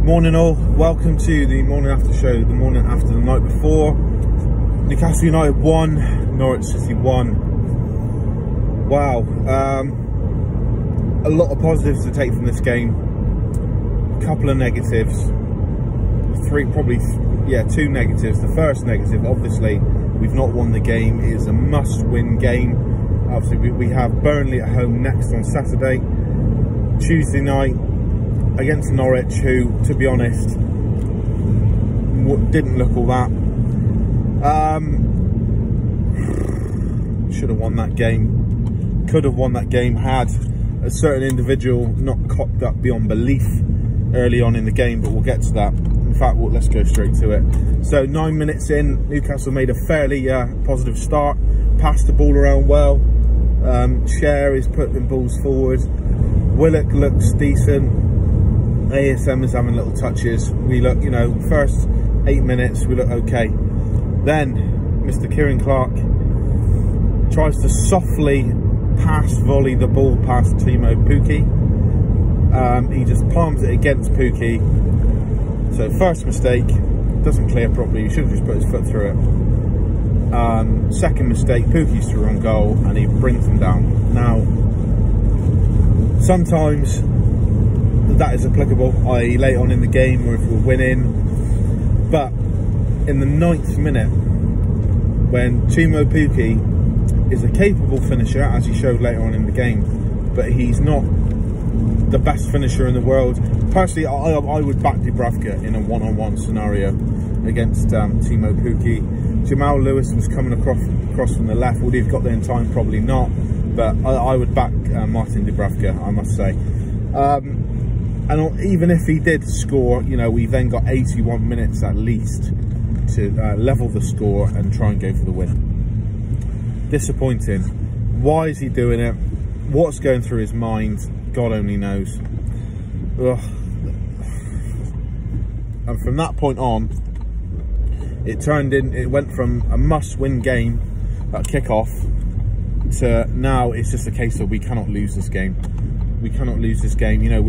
Morning all, welcome to the morning after show, the morning after the night before. Newcastle United 1, Norwich City 1. Wow, a lot of positives to take from this game, a couple of negatives, two negatives. The first negative, obviously, we've not won the game. It is a must-win game. Obviously, we have Burnley at home next on Saturday. Tuesday night against Norwich, who, to be honest, didn't look all that. Should have won that game. Could have won that game had a certain individual not cocked up beyond belief early on in the game, but we'll get to that. In fact, let's go straight to it. So 9 minutes in, Newcastle made a fairly positive start, passed the ball around well. Cher is putting balls forward. Willock looks decent. ASM is having little touches. We look, you know, first 8 minutes, we look okay. Then Mr. Kieran Clark tries to softly volley the ball past Timo Pukki. He just palms it against Pukki. So first mistake, doesn't clear properly. He should have just put his foot through it. Second mistake, Pukki's through on goal and he brings him down. Now, sometimes that is applicable, i.e. late on in the game or if we're winning. But in the 9th minute, when Timo Pukki is a capable finisher, as he showed later on in the game, but he's not the best finisher in the world. Personally, I would back Dubravka in a one-on-one scenario against Timo Pukki. Jamal Lewis was coming across from the left. Would he have got there in time? Probably not. But I would back Martin Dubravka, I must say. And even if he did score, you know, we then got 81 minutes at least to level the score and try and go for the win. Disappointing. Why is he doing it? What's going through his mind? God only knows. Ugh. And from that point on, it went from a must-win game at kick-off to now it's just a case of we cannot lose this game. We cannot lose this game, you know,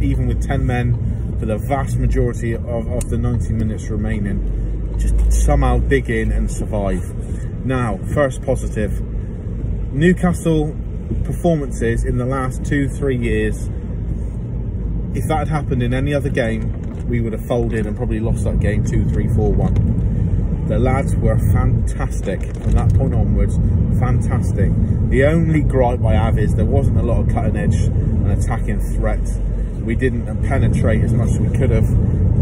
even with 10 men for the vast majority of the 90 minutes remaining, just somehow dig in and survive. Now, first positive, Newcastle performances in the last 2-3 years, if that had happened in any other game, we would have folded and probably lost that game 2-3, 4-1. The lads were fantastic from that point onwards, fantastic. The only gripe I have is there wasn't a lot of cutting edge and attacking threat. We didn't penetrate as much as we could have,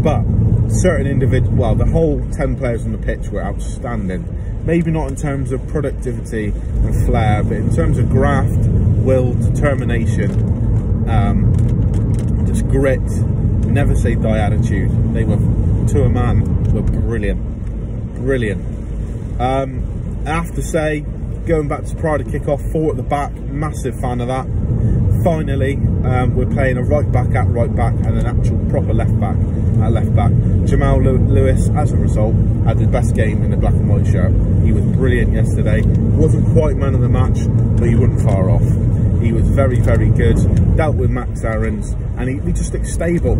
but certain individuals, well, the whole 10 players on the pitch were outstanding. Maybe not in terms of productivity and flair, but in terms of graft, will, determination, just grit, never say die attitude. They were, to a man, were brilliant. Brilliant. I have to say, going back to prior to kick-off, 4 at the back, massive fan of that. Finally, we're playing a right back at right back and an actual proper left back at left back. Jamal Lewis, as a result, had the best game in the black and white shirt. He was brilliant yesterday. Wasn't quite man of the match, but he wasn't far off. He was very, very good. Dealt with Max Aarons, and he just looked stable.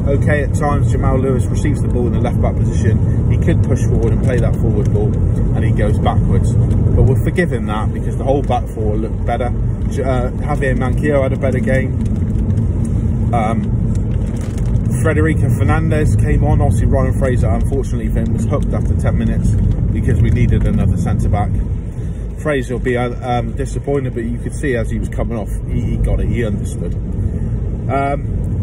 Okay, at times Jamal Lewis receives the ball in the left back position. He could push forward and play that forward ball, and he goes backwards. But we'll forgive him that because the whole back four looked better. Javier Manquillo had a better game. Federico Fernandez came on. Obviously, Ryan Fraser, unfortunately for him, was hooked after 10 minutes because we needed another centre back. Fraser will be disappointed, but you could see as he was coming off, he got it, he understood.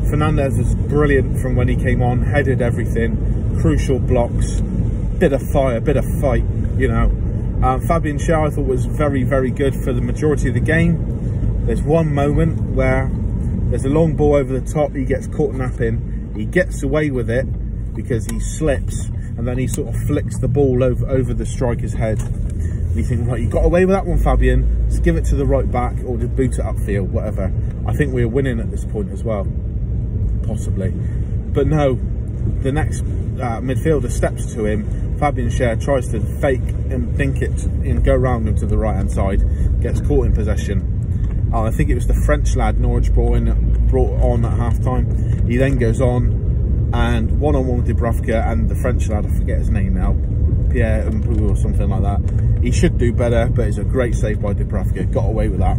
Fernandez was brilliant from when he came on, headed everything, crucial blocks, bit of fire, bit of fight, you know. Fabian Schär I thought was very, very good for the majority of the game. There's one moment where there's a long ball over the top, he gets caught napping, he gets away with it because he slips, and then he sort of flicks the ball over the striker's head. And you think, right, you got away with that one, Fabian. Just give it to the right back or just boot it upfield, whatever. I think we're winning at this point as well, possibly. But no, the next midfielder steps to him. Fabian Schär tries to fake and dink it and go round him to the right hand side, gets caught in possession. I think it was the French lad Norwich brought on at half time. He then goes on and one-on-one with Dubravka and the French lad, I forget his name now, Pierre Mpou or something like that. He should do better, but it's a great save by Dubravka, got away with that.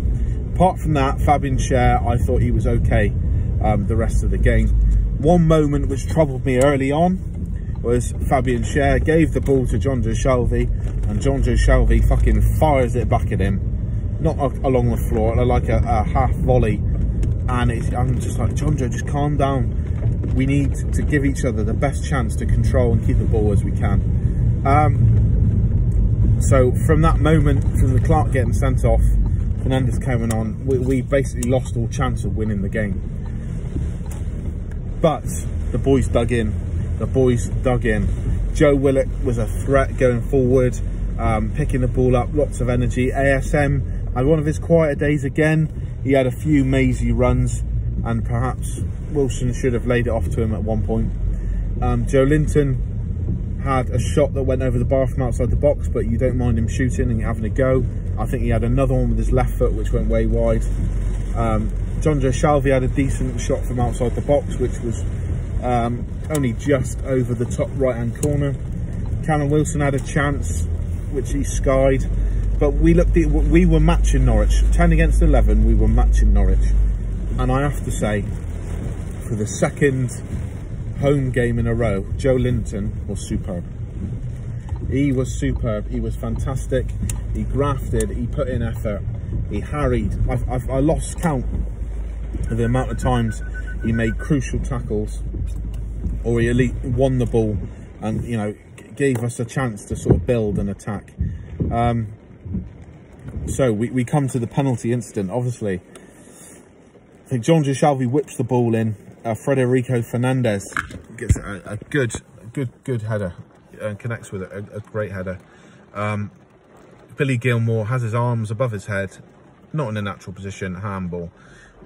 Apart from that, Fabian Schär, I thought he was okay the rest of the game. One moment which troubled me early on was Fabian Schär gave the ball to Jonjo Shelvey, and Jonjo Shelvey fucking fires it back at him, not along the floor, like a half volley, and I'm just like, Jonjo, just calm down. We need to give each other the best chance to control and keep the ball as we can. So from that moment, from the Clark getting sent off, Fernandez coming on, we basically lost all chance of winning the game. But the boys dug in. The boys dug in. Joe Willock was a threat going forward, picking the ball up, lots of energy. ASM had one of his quieter days again. He had a few mazy runs, and perhaps Wilson should have laid it off to him at one point. Joe Linton had a shot that went over the bar from outside the box, but you don't mind him shooting and having a go. I think he had another one with his left foot which went way wide. Jonjo Shelvey had a decent shot from outside the box, which was only just over the top right hand corner. Callum Wilson had a chance which he skied, but we were matching Norwich. 10 against 11, we were matching Norwich. And I have to say, for the second home game in a row, Joe Linton was superb. He was superb. He was fantastic. He grafted. He put in effort. He harried. I lost count of the amount of times he made crucial tackles, or he elite won the ball and, you know, gave us a chance to sort of build and attack. So we come to the penalty incident. Obviously, I think Jonjo Shelvey whips the ball in. Federico Fernandez gets a good header and connects with it, a great header. Billy Gilmore has his arms above his head, not in a natural position, handball.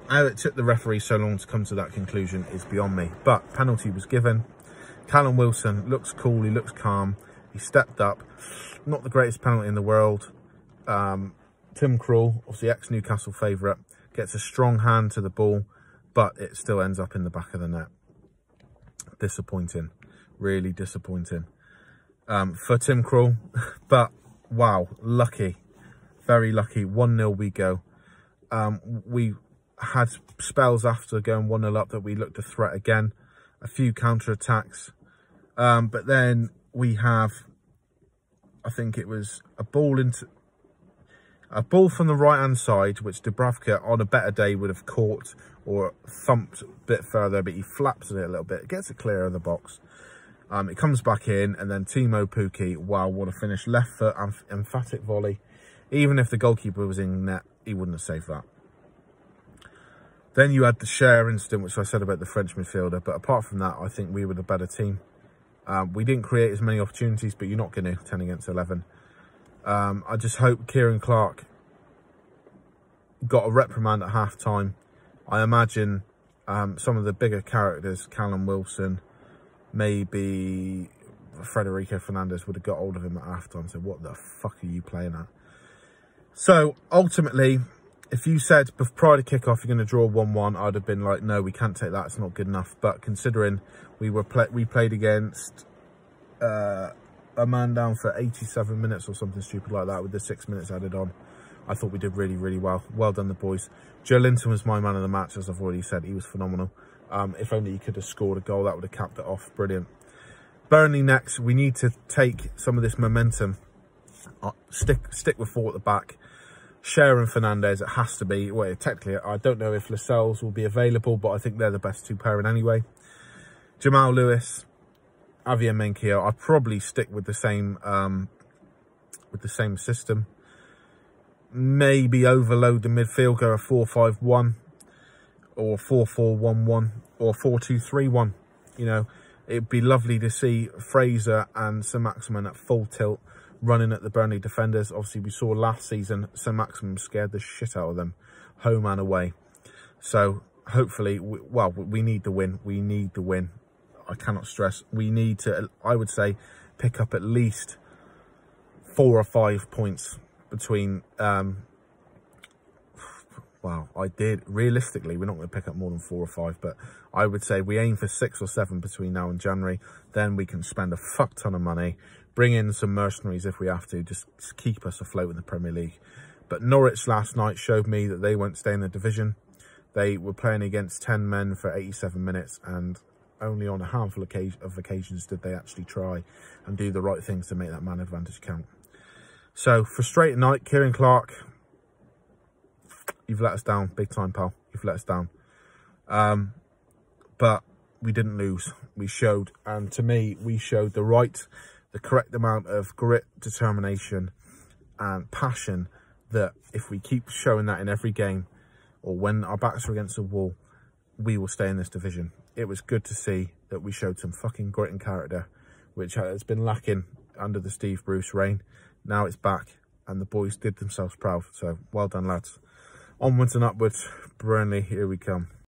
How it took the referee so long to come to that conclusion is beyond me, but penalty was given. Callum Wilson looks cool, he looks calm, he stepped up. Not the greatest penalty in the world. Tim Krul, obviously ex-Newcastle favourite, gets a strong hand to the ball, but it still ends up in the back of the net. Disappointing, really disappointing for Tim Krul. But wow, lucky, very lucky. 1-0 we go. We had spells after going 1-0 up that we looked a threat again, a few counter-attacks, but then we have, I think it was a ball from the right hand side, which Dubravka on a better day would have caught or thumped a bit further, but he flaps it a little bit, gets it clear of the box. It comes back in, and then Timo Pukki, wow, what a finish. Left foot, emphatic volley. Even if the goalkeeper was in net, he wouldn't have saved that. Then you had the Schär incident, which I said about the French midfielder, but apart from that, I think we were the better team. We didn't create as many opportunities, but you're not going to, 10 against 11. I just hope Kieran Clark got a reprimand at half-time. I imagine some of the bigger characters, Callum Wilson, maybe Federico Fernandez, would have got hold of him at half-time and said, what the fuck are you playing at? So, ultimately, if you said prior to kick-off you're going to draw 1-1, I'd have been like, no, we can't take that, it's not good enough. But considering we played against a man down for 87 minutes or something stupid like that with the 6 minutes added on, I thought we did really, really well. Well done, the boys. Joe Linton was my man of the match, as I've already said. He was phenomenal. If only he could have scored a goal, that would have capped it off. Brilliant. Burnley next. We need to take some of this momentum. Stick with 4 at the back. Schär and Fernandez, it has to be. Well, technically, I don't know if Lascelles will be available, but I think they're the best 2 pairing anyway. Jamal Lewis, Javier Menchio. I'd probably stick with the same system. Maybe overload the midfield, go a 4-5-1 or 4-4-1-1 or 4-2-3-1. You know, it'd be lovely to see Fraser and Sir Maximin at full tilt running at the Burnley defenders. Obviously, we saw last season Sir Maximin scared the shit out of them, home and away. So hopefully, we need the win. We need the win. I cannot stress. We need to, I would say, pick up at least 4 or 5 points between well, realistically, we're not going to pick up more than 4 or 5, but I would say we aim for 6 or 7 between now and January. Then we can spend a fuck ton of money, bring in some mercenaries if we have to, just keep us afloat in the Premier League. But Norwich last night showed me that they won't stay in the division. They were playing against 10 men for 87 minutes, and only on a handful of occasions did they actually try and do the right things to make that man advantage count. So, frustrating night. Kieran Clark, you've let us down big time, pal. You've let us down. But we didn't lose. We showed, and to me, we showed the correct amount of grit, determination and passion that if we keep showing that in every game, or when our backs are against the wall, we will stay in this division. It was good to see that we showed some fucking grit and character, which has been lacking under the Steve Bruce reign. Now it's back, and the boys did themselves proud. So well done, lads. Onwards and upwards. Burnley, here we come.